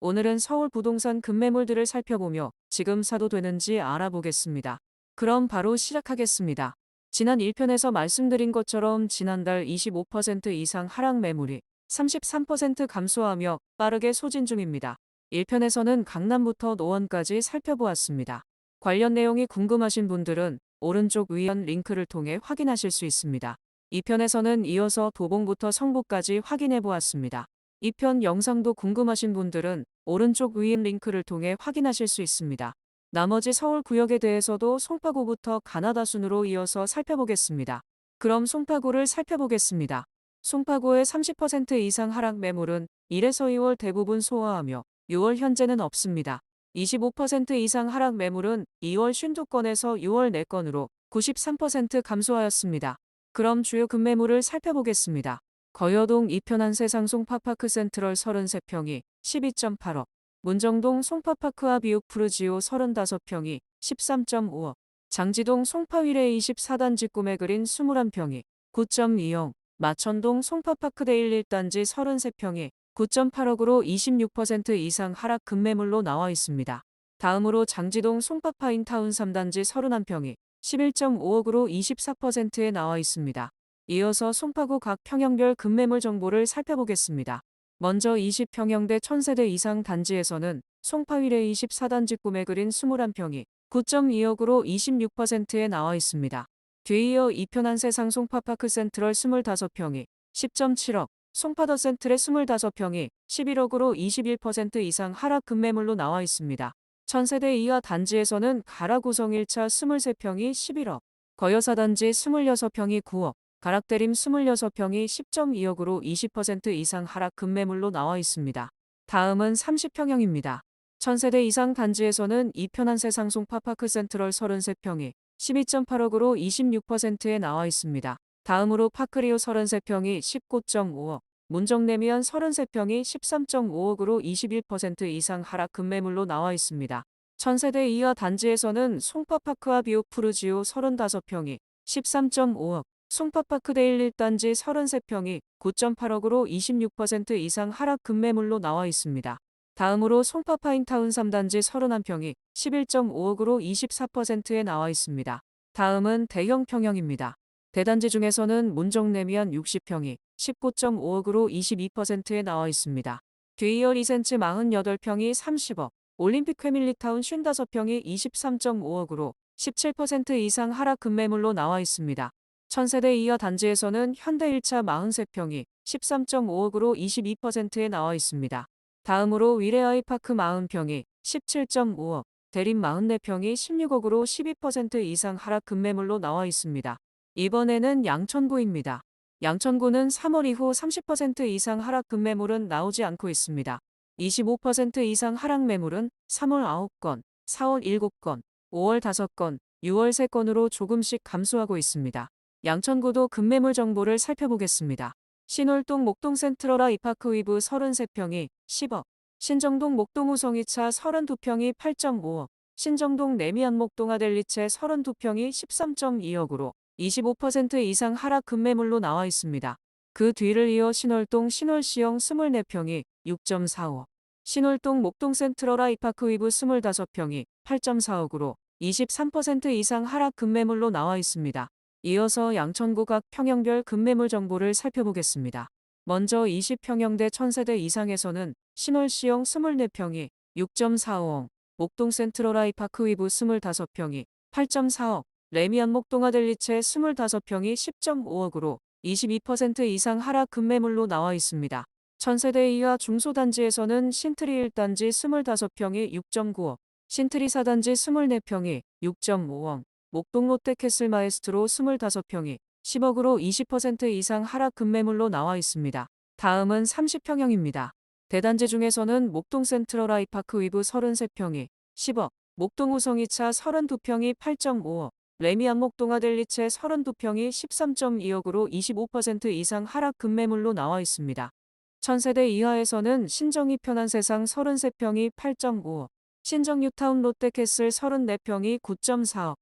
오늘은 서울 부동산 급매물들을 살펴보며 지금 사도 되는지 알아보겠습니다. 그럼 바로 시작하겠습니다. 지난 1편에서 말씀드린 것처럼 지난달 25% 이상 하락 매물이 33% 감소하며 빠르게 소진 중입니다. 1편에서는 강남부터 노원까지 살펴보았습니다. 관련 내용이 궁금하신 분들은 오른쪽 위원 링크를 통해 확인하실 수 있습니다. 2편에서는 이어서 도봉부터 성북까지 확인해 보았습니다. 2편 영상도 궁금하신 분들은 오른쪽 위인 링크를 통해 확인하실 수 있습니다. 나머지 서울 구역에 대해서도 송파구부터 가나다 순으로 이어서 살펴보겠습니다. 그럼 송파구를 살펴보겠습니다. 송파구의 30% 이상 하락 매물은 1에서 2월 대부분 소화하며 6월 현재는 없습니다. 25% 이상 하락 매물은 2월 52건에서 6월 4건으로 93% 감소하였습니다. 그럼 주요 급매물을 살펴보겠습니다. 거여동 이편한 세상 송파파크 센트럴 33평이 12.8억, 문정동 송파파크와 비옥푸르지오 35평이 13.5억, 장지동 송파위례 24단지 꿈의 그린 21평이 9.2억, 마천동 송파파크데일 1단지 33평이 9.8억으로 26% 이상 하락 급매물로 나와 있습니다. 다음으로 장지동 송파파인타운 3단지 31평이 11.5억으로 24%에 나와 있습니다. 이어서 송파구 각 평형별 급매물 정보를 살펴보겠습니다. 먼저 20평형대 1000세대 이상 단지에서는 송파위례 24단지 꿈의 그린 21평이 9.2억으로 26%에 나와 있습니다. 뒤이어 이편한 세상 송파파크 센트럴 25평이 10.7억, 송파더 센트레 25평이 11억으로 21% 이상 하락 급매물로 나와 있습니다. 1000세대 이하 단지에서는 가라구성 1차 23평이 11억, 거여사단지 26평이 9억, 가락대림 26평이 10.2억으로 20% 이상 하락 급매물로 나와 있습니다. 다음은 30평형입니다. 1000세대 이상 단지에서는 이편한 세상 송파파크 센트럴 33평이 12.8억으로 26%에 나와 있습니다. 다음으로 파크리오 33평이 19.5억, 문정내미안 33평이 13.5억으로 21% 이상 하락 급매물로 나와 있습니다. 1000세대 이하 단지에서는 송파파크와 비옥푸르지오 35평이 13.5억, 송파파크데일 1단지 33평이 9.8억으로 26% 이상 하락 급매물로 나와 있습니다. 다음으로 송파파인타운 3단지 31평이 11.5억으로 24%에 나와 있습니다. 다음은 대형 평형입니다. 대단지 중에서는 문정내미안 60평이 19.5억으로 22%에 나와 있습니다. 뒤이어 리센츠 48평이 30억, 올림픽 회밀리타운 55평이 23.5억으로 17% 이상 하락 급매물로 나와 있습니다. 1000세대 이하 단지에서는 현대 1차 43평이 13.5억으로 22%에 나와 있습니다. 다음으로 위례아이파크 40평이 17.5억, 대림 44평이 16억으로 12% 이상 하락 급매물로 나와 있습니다. 이번에는 양천구입니다. 양천구는 3월 이후 30% 이상 하락 급매물은 나오지 않고 있습니다. 25% 이상 하락 매물은 3월 9건, 4월 7건, 5월 5건, 6월 3건으로 조금씩 감소하고 있습니다. 양천구도 급매물 정보를 살펴보겠습니다. 신월동 목동 센트럴아 이파크 위브 33평이 10억, 신정동 목동 우성 2차 32평이 8.5억, 신정동 내미안 목동 아델리체 32평이 13.2억으로 25% 이상 하락 급매물로 나와 있습니다. 그 뒤를 이어 신월동 신월시형 24평이 6.4억, 신월동 목동 센트럴아 이파크 위브 25평이 8.4억으로 23% 이상 하락 급매물로 나와 있습니다. 이어서 양천구 각 평형별 급매물 정보를 살펴보겠습니다. 먼저 20평형대 1000세대 이상에서는 신월시형 24평이 6.45억, 목동 센트럴 아이파크 위브 25평이 8.4억, 레미안 목동 아델리체 25평이 10.5억으로 22% 이상 하락 급매물로 나와 있습니다. 1000세대 이하 중소단지에서는 신트리 1단지 25평이 6.9억, 신트리 4단지 24평이 6.5억, 목동 롯데캐슬 마에스트로 25평이 10억으로 20% 이상 하락 급매물로 나와 있습니다. 다음은 30평형입니다. 대단지 중에서는 목동 센트럴 아이파크 위브 33평이 10억, 목동 우성 2차 32평이 8.5억, 레미안 목동 아델리체 32평이 13.2억으로 25% 이상 하락 급매물로 나와 있습니다. 1000세대 이하에서는 신정 이편한 세상 33평이 8.5억, 신정 뉴타운 롯데캐슬 34평이 9.4억,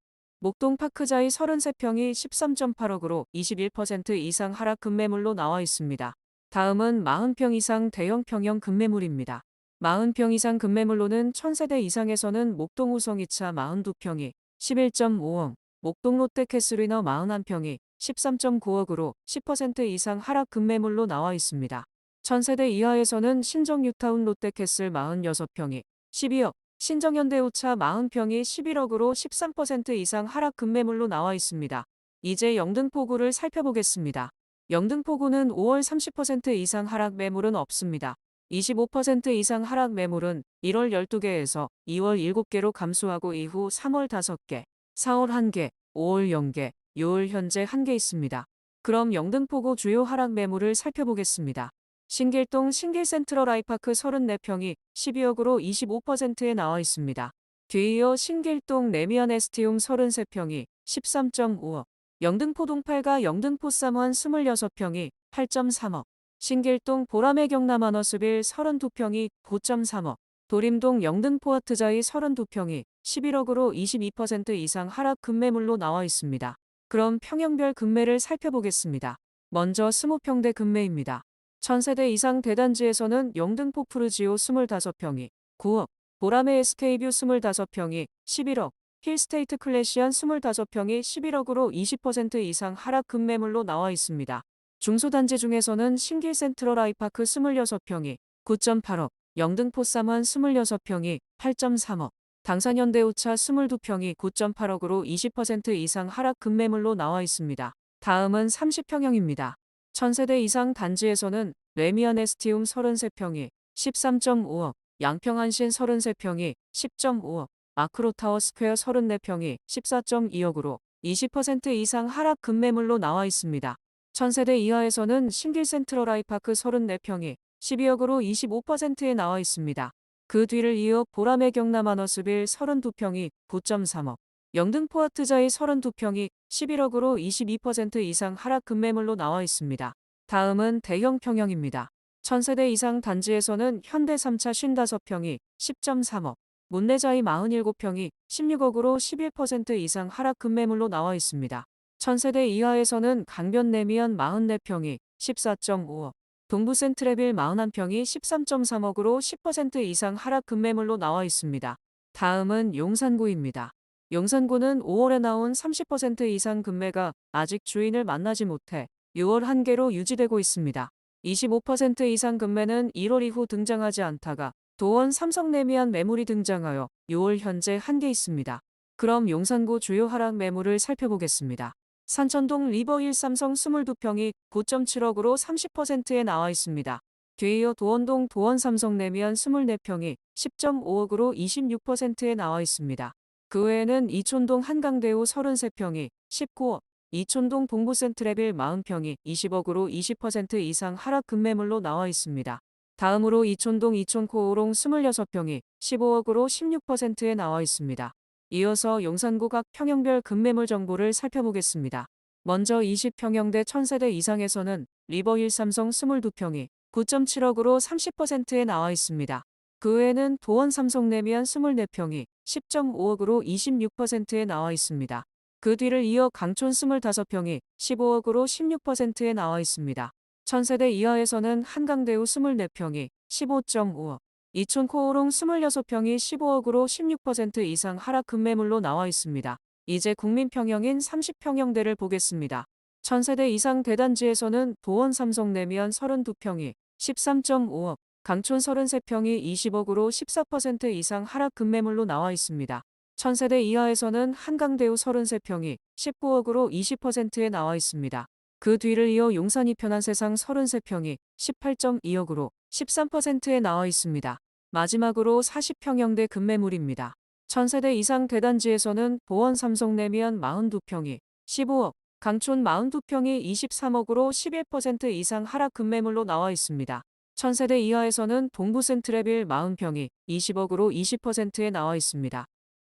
목동 파크자이 33평이 13.8억으로 21% 이상 하락 급매물로 나와 있습니다. 다음은 40평 이상 대형 평형 급매물입니다. 40평 이상 급매물로는 1000세대 이상에서는 목동 우성이차 42평이 11.5억, 목동 롯데캐슬위너 41평이 13.9억으로 10% 이상 하락 급매물로 나와 있습니다. 1000세대 이하에서는 신정뉴타운 롯데캐슬 46평이 12억, 신정현대우차 40평이 11억으로 13% 이상 하락 급매물로 나와 있습니다. 이제 영등포구를 살펴보겠습니다. 영등포구는 5월 30% 이상 하락 매물은 없습니다. 25% 이상 하락 매물은 1월 12개에서 2월 7개로 감소하고 이후 3월 5개, 4월 1개, 5월 0개, 6월 현재 1개 있습니다. 그럼 영등포구 주요 하락 매물을 살펴보겠습니다. 신길동 신길센트럴 아이파크 34평이 12억으로 25%에 나와 있습니다. 뒤이어 신길동 레미안 에스티움 33평이 13.5억, 영등포 동팔가 영등포 쌈원 26평이 8.3억, 신길동 보라매 경남 아너스빌 32평이 9.3억, 도림동 영등포 아트자이 32평이 11억으로 22% 이상 하락 급매물로 나와 있습니다. 그럼 평형별 급매를 살펴보겠습니다. 먼저 20평대 급매입니다. 1000세대 이상 대단지에서는 영등포 푸르지오 25평이 9억, 보라매 SK뷰 25평이 11억, 힐스테이트 클래시안 25평이 11억으로 20% 이상 하락 급매물로 나와 있습니다. 중소단지 중에서는 신길 센트럴 아이파크 26평이 9.8억, 영등포 쌈원 26평이 8.3억, 당산현대우차 22평이 9.8억으로 20% 이상 하락 급매물로 나와 있습니다. 다음은 30평형입니다. 1000세대 이상 단지에서는 레미안 에스티움 33평이 13.5억, 양평안신 33평이 10.5억, 마크로타워 스퀘어 34평이 14.2억으로 20% 이상 하락 급매물로 나와 있습니다. 1000세대 이하에서는 신길 센트럴 아이파크 34평이 12억으로 25%에 나와 있습니다. 그 뒤를 이어 보라매 경남 아너스빌 32평이 9.3억, 영등포 아트자이 32평이 11억으로 22% 이상 하락 급매물로 나와 있습니다. 다음은 대형 평형입니다. 1000세대 이상 단지에서는 현대 3차 55평이 10.3억, 문내자이 47평이 16억으로 11% 이상 하락 급매물로 나와 있습니다. 1000세대 이하에서는 강변 레미안 44평이 14.5억, 동부 센트레빌 41평이 13.3억으로 10% 이상 하락 급매물로 나와 있습니다. 다음은 용산구입니다. 용산구는 5월에 나온 30% 이상 급매가 아직 주인을 만나지 못해 6월 한개로 유지되고 있습니다. 25% 이상 급매는 1월 이후 등장하지 않다가 도원 삼성 레미안 매물이 등장하여 6월 현재 1개 있습니다. 그럼 용산구 주요 하락 매물을 살펴보겠습니다. 산천동 리버힐 삼성 22평이 9.7억으로 30%에 나와 있습니다. 뒤이어 도원동 도원 삼성 레미안 24평이 10.5억으로 26%에 나와 있습니다. 그 외에는 이촌동 한강대우 33평이 19억, 이촌동 동부 센트레빌 40평이 20억으로 20% 이상 하락 급매물로 나와 있습니다. 다음으로 이촌동 이촌코오롱 26평이 15억으로 16%에 나와 있습니다. 이어서 용산구 각 평형별 급매물 정보를 살펴보겠습니다. 먼저 20평형대 1000세대 이상에서는 리버힐 삼성 22평이 9.7억으로 30%에 나와 있습니다. 그 외에는 도원 삼성 레미안 24평이 10.5억으로 26%에 나와 있습니다. 그 뒤를 이어 강촌 25평이 15억으로 16%에 나와 있습니다. 1000세대 이하에서는 한강대우 24평이 15.5억, 이촌 코오롱 26평이 15억으로 16% 이상 하락 급매물로 나와 있습니다. 이제 국민평형인 30평형대를 보겠습니다. 1000세대 이상 대단지에서는 도원 삼성 레미안 32평이 13.5억, 강촌 33평이 20억으로 14% 이상 하락 급매물로 나와 있습니다. 1000세대 이하에서는 한강대우 33평이 19억으로 20%에 나와 있습니다. 그 뒤를 이어 용산 이편한 세상 33평이 18.2억으로 13%에 나와 있습니다. 마지막으로 40평형대 급매물입니다. 1000세대 이상 대단지에서는 보원 삼성 레미안 42평이 15억, 강촌 42평이 23억으로 11% 이상 하락 급매물로 나와 있습니다. 1000세대 이하에서는 동부 센트레빌 40평이 20억으로 20%에 나와 있습니다.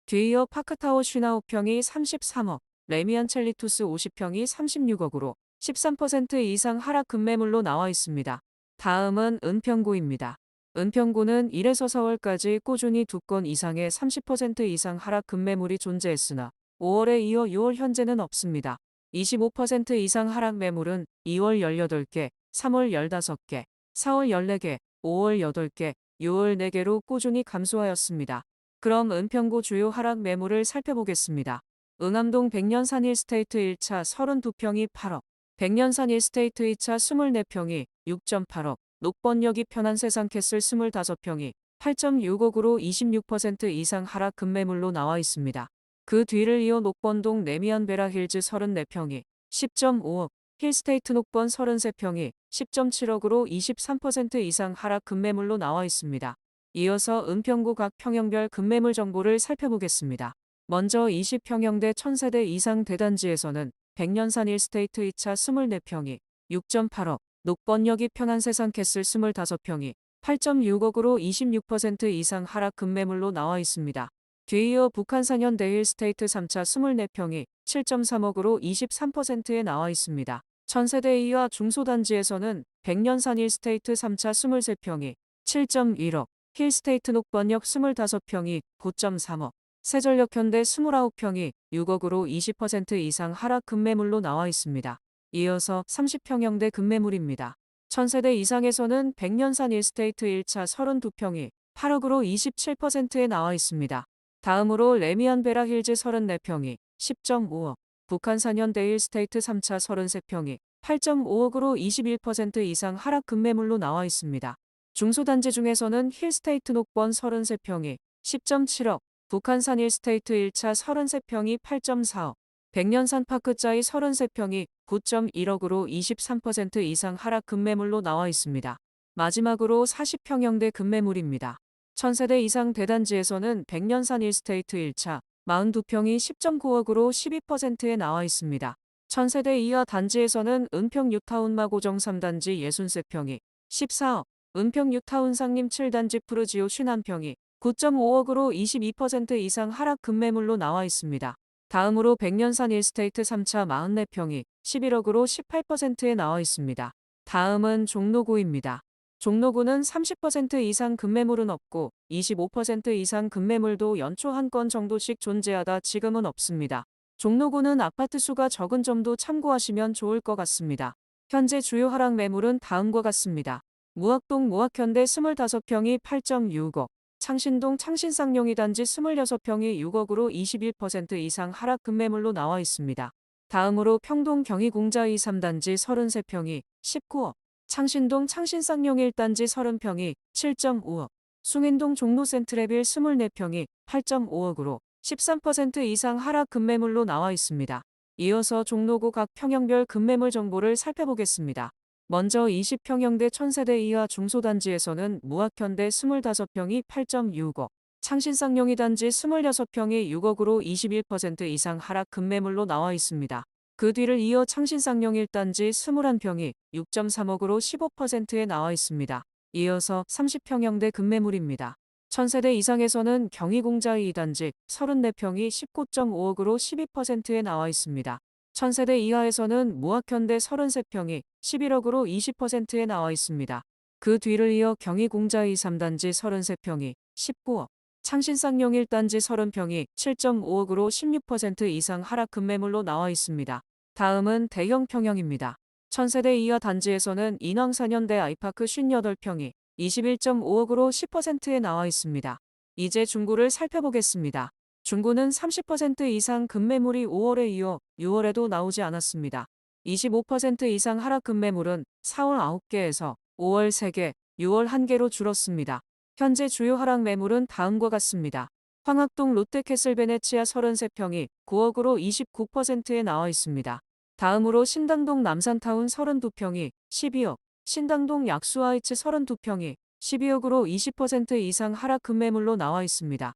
뒤이어 파크타워 59평이 33억, 레미안 첼리투스 50평이 36억으로 13% 이상 하락 급매물로 나와 있습니다. 다음은 은평구입니다. 은평구는 1에서 4월까지 꾸준히 2건 이상의 30% 이상 하락 급매물이 존재했으나 5월에 이어 6월 현재는 없습니다. 25% 이상 하락 매물은 2월 18개, 3월 15개, 4월 14개, 5월 8개, 6월 4개로 꾸준히 감소하였습니다. 그럼 은평구 주요 하락 매물을 살펴보겠습니다. 응암동 백년산 1스테이트 1차 32평이 8억, 백년산 1스테이트 2차 24평이 6.8억, 녹번역이 편한 세상캐슬 25평이 8.6억으로 26% 이상 하락 급매물로 나와 있습니다. 그 뒤를 이어 녹번동 레미안 베라힐즈 34평이 10.5억, 힐스테이트 녹번 33평이 10.7억으로 23% 이상 하락 급매물로 나와 있습니다. 이어서 은평구 각 평형별 급매물 정보를 살펴보겠습니다. 먼저 20평형대 1000세대 이상 대단지에서는 백년산 1스테이트 2차 24평이 6.8억, 녹번역이 편한 세상캐슬 25평이 8.6억으로 26% 이상 하락 급매물로 나와 있습니다. 뒤이어 북한산 현대힐 스테이트 3차 24평이 7.3억으로 23%에 나와 있습니다. 1000세대 이하 중소단지에서는 백년산 1스테이트 3차 23평이 7.1억, 힐스테이트 녹번역 25평이 9.3억, 세전력 현대 29평이 6억으로 20% 이상 하락 급매물로 나와 있습니다. 이어서 30평형대 급매물입니다. 1000세대 이상에서는 백년산 1스테이트 1차 32평이 8억으로 27%에 나와 있습니다. 다음으로 레미안 베라힐즈 34평이 10.5억, 북한산 현대 1스테이트 3차 33평이 8.5억으로 21% 이상 하락 급매물로 나와 있습니다. 중소단지 중에서는 힐스테이트 녹번 33평이 10.7억, 북한산 1스테이트 1차 33평이 8.4억, 백년산 파크짜이 33평이 9.1억으로 23% 이상 하락 급매물로 나와 있습니다. 마지막으로 40평형대 급매물입니다. 1000세대 이상 대단지에서는 백년산 1스테이트 1차 42평이 10.9억으로 12%에 나와 있습니다. 1000세대 이하 단지에서는 은평 뉴타운 마고정 3단지 63평이 14억, 은평 뉴타운 상림 7단지 푸르지오 51평이 9.5억으로 22% 이상 하락 급매물로 나와 있습니다. 다음으로 백년산 1스테이트 3차 44평이 11억으로 18%에 나와 있습니다. 다음은 종로구입니다. 종로구는 30% 이상 급매물은 없고 25% 이상 급매물도 연초 한 건 정도씩 존재하다 지금은 없습니다. 종로구는 아파트 수가 적은 점도 참고하시면 좋을 것 같습니다. 현재 주요 하락 매물은 다음과 같습니다. 무학동 무학현대 25평이 8.6억, 창신동 창신쌍용이 단지 26평이 6억으로 21% 이상 하락 급매물로 나와 있습니다. 다음으로 평동 경희공자 2, 3단지 33평이 19억, 창신동 창신쌍용 1단지 30평이 7.5억, 숭인동 종로센트레빌 24평이 8.5억으로 13% 이상 하락 급매물로 나와 있습니다. 이어서 종로구 각 평형별 급매물 정보를 살펴보겠습니다. 먼저 20평형대 1000세대 이하 중소단지에서는 무학현대 25평이 8.6억, 창신쌍용이 단지 26평이 6억으로 21% 이상 하락 급매물로 나와 있습니다. 그 뒤를 이어 창신쌍용 1단지 21평이 6.3억으로 15%에 나와 있습니다. 이어서 30평형대 급매물입니다. 1000세대 이상에서는 경희공자 2단지 34평이 19.5억으로 12%에 나와 있습니다. 1000세대 이하에서는 무학현대 33평이 11억으로 20%에 나와 있습니다. 그 뒤를 이어 경희공자 2, 3단지 33평이 19억, 창신쌍용 1단지 30평이 7.5억으로 16% 이상 하락 급매물로 나와 있습니다. 다음은 대형 평형입니다. 1000세대 이하 단지에서는 인왕산현대 아이파크 58평이 21.5억으로 10%에 나와 있습니다. 이제 중구를 살펴보겠습니다. 중구는 30% 이상 급매물이 5월에 이어 6월에도 나오지 않았습니다. 25% 이상 하락 급매물은 4월 9개에서 5월 3개, 6월 1개로 줄었습니다. 현재 주요 하락 매물은 다음과 같습니다. 황학동 롯데캐슬 베네치아 33평이 9억으로 29%에 나와 있습니다. 다음으로 신당동 남산타운 32평이 12억, 신당동 약수하이츠 32평이 12억으로 20% 이상 하락 급매물로 나와 있습니다.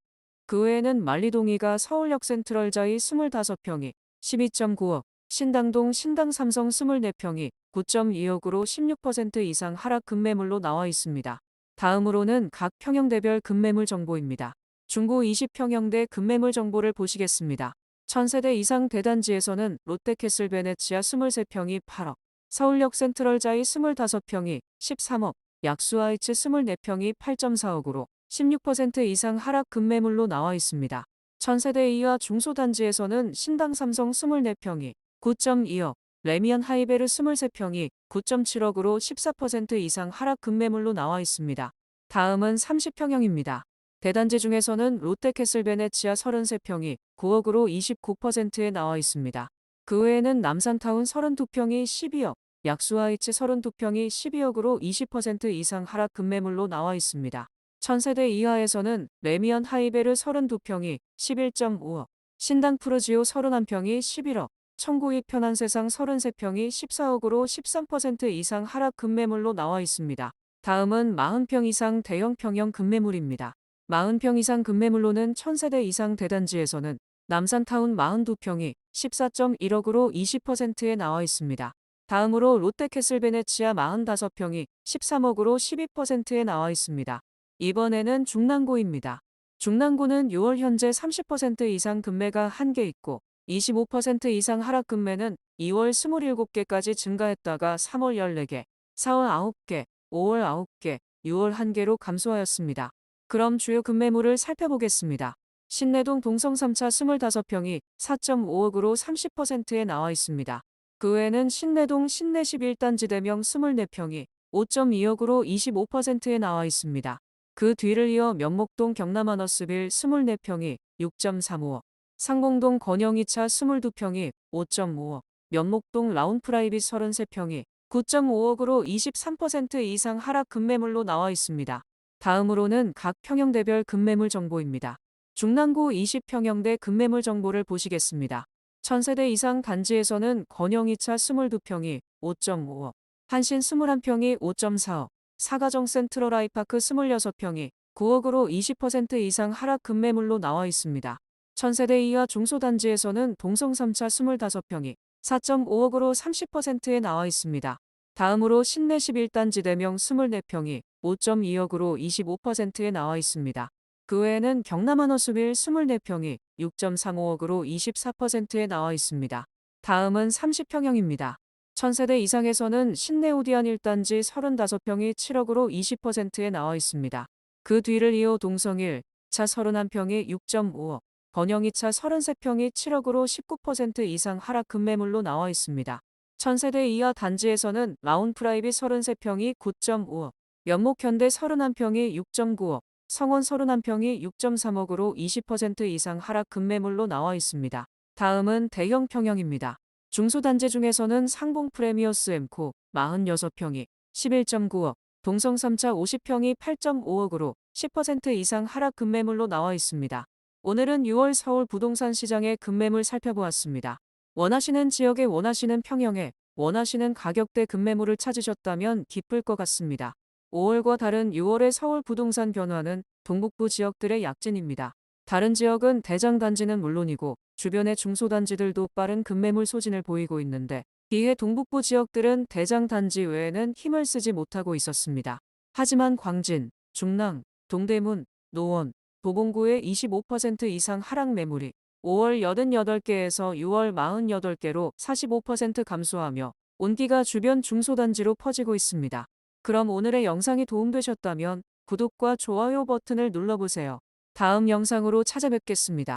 그 외에는 만리동이가 서울역 센트럴자이 25평이 12.9억, 신당동 신당삼성 24평이 9.2억으로 16% 이상 하락 급매물로 나와 있습니다. 다음으로는 각 평형대별 급매물 정보입니다. 중구 20평형대 급매물 정보를 보시겠습니다. 1000세대 이상 대단지에서는 롯데캐슬 베네치아 23평이 8억, 서울역 센트럴자이 25평이 13억, 약수하이츠 24평이 8.4억으로 16% 이상 하락 급매물로 나와 있습니다. 1000세대 이하 중소단지에서는 신당삼성 24평이 9.2억, 레미안 하이베르 23평이 9.7억으로 14% 이상 하락 급매물로 나와 있습니다. 다음은 30평형입니다. 대단지 중에서는 롯데캐슬 베네치아 33평이 9억으로 29%에 나와 있습니다. 그 외에는 남산타운 32평이 12억, 약수하이츠 32평이 12억으로 20% 이상 하락 급매물로 나와 있습니다. 1000세대 이하에서는 레미안 하이베르 32평이 11.5억, 신당 프루지오 31평이 11억, 청구익 편한세상 33평이 14억으로 13% 이상 하락 급매물로 나와 있습니다. 다음은 40평 이상 대형 평형 급매물입니다. 40평 이상 급매물로는 1000세대 이상 대단지에서는 남산타운 42평이 14.1억으로 20%에 나와 있습니다. 다음으로 롯데캐슬 베네치아 45평이 13억으로 12%에 나와 있습니다. 이번에는 중랑구입니다. 중랑구는 6월 현재 30% 이상 급매가 1개 있고 25% 이상 하락 급매는 2월 27개까지 증가했다가 3월 14개, 4월 9개, 5월 9개, 6월 1개로 감소하였습니다. 그럼 주요 급매물을 살펴보겠습니다. 신내동 동성 3차 25평이 4.5억으로 30%에 나와 있습니다. 그 외에는 신내동 신내 11단지 대명 24평이 5.2억으로 25%에 나와 있습니다. 그 뒤를 이어 면목동 경남하너스빌 24평이 6.35억, 상공동 건영 2차 22평이 5.5억, 면목동 라운프라이빗 33평이 9.5억으로 23% 이상 하락 급매물로 나와 있습니다. 다음으로는 각 평형대별 급매물 정보입니다. 중랑구 20평형대 급매물 정보를 보시겠습니다. 1000세대 이상 단지에서는 건영 2차 22평이 5.5억, 한신 21평이 5.4억, 사가정 센트럴 아이파크 26평이 9억으로 20% 이상 하락 급매물로 나와 있습니다. 1000세대 이하 중소단지에서는 동성 3차 25평이 4.5억으로 30%에 나와 있습니다. 다음으로 신내 11단지 대명 24평이 5.2억으로 25%에 나와 있습니다. 그 외에는 경남하너스빌 24평이 6.35억으로 24%에 나와 있습니다. 다음은 30평형입니다. 1000세대 이상에서는 신내 오디안 1단지 35평이 7억으로 20%에 나와 있습니다. 그 뒤를 이어 동성 1차 31평이 6.5억, 건영 2차 33평이 7억으로 19% 이상 하락 급매물로 나와 있습니다. 1000세대 이하 단지에서는 라운프라이빗 33평이 9.5억, 면목현대 31평이 6.9억, 성원 31평이 6.3억으로 20% 이상 하락 급매물로 나와 있습니다. 다음은 대형 평형입니다. 중소단지 중에서는 상봉 프레미어스 엠코 46평이 11.9억, 동성 3차 50평이 8.5억으로 10% 이상 하락 급매물로 나와 있습니다. 오늘은 6월 서울 부동산 시장의 급매물 살펴보았습니다. 원하시는 지역에 원하시는 평형에 원하시는 가격대 급매물을 찾으셨다면 기쁠 것 같습니다. 5월과 다른 6월의 서울 부동산 변화는 동북부 지역들의 약진입니다. 다른 지역은 대장 단지는 물론이고 주변의 중소단지들도 빠른 급매물 소진을 보이고 있는데 이에 동북부 지역들은 대장 단지 외에는 힘을 쓰지 못하고 있었습니다. 하지만 광진, 중랑, 동대문, 노원, 도봉구의 25% 이상 하락 매물이 5월 88개에서 6월 48개로 45% 감소하며 온기가 주변 중소단지로 퍼지고 있습니다. 그럼 오늘의 영상이 도움되셨다면 구독과 좋아요 버튼을 눌러보세요. 다음 영상으로 찾아뵙겠습니다.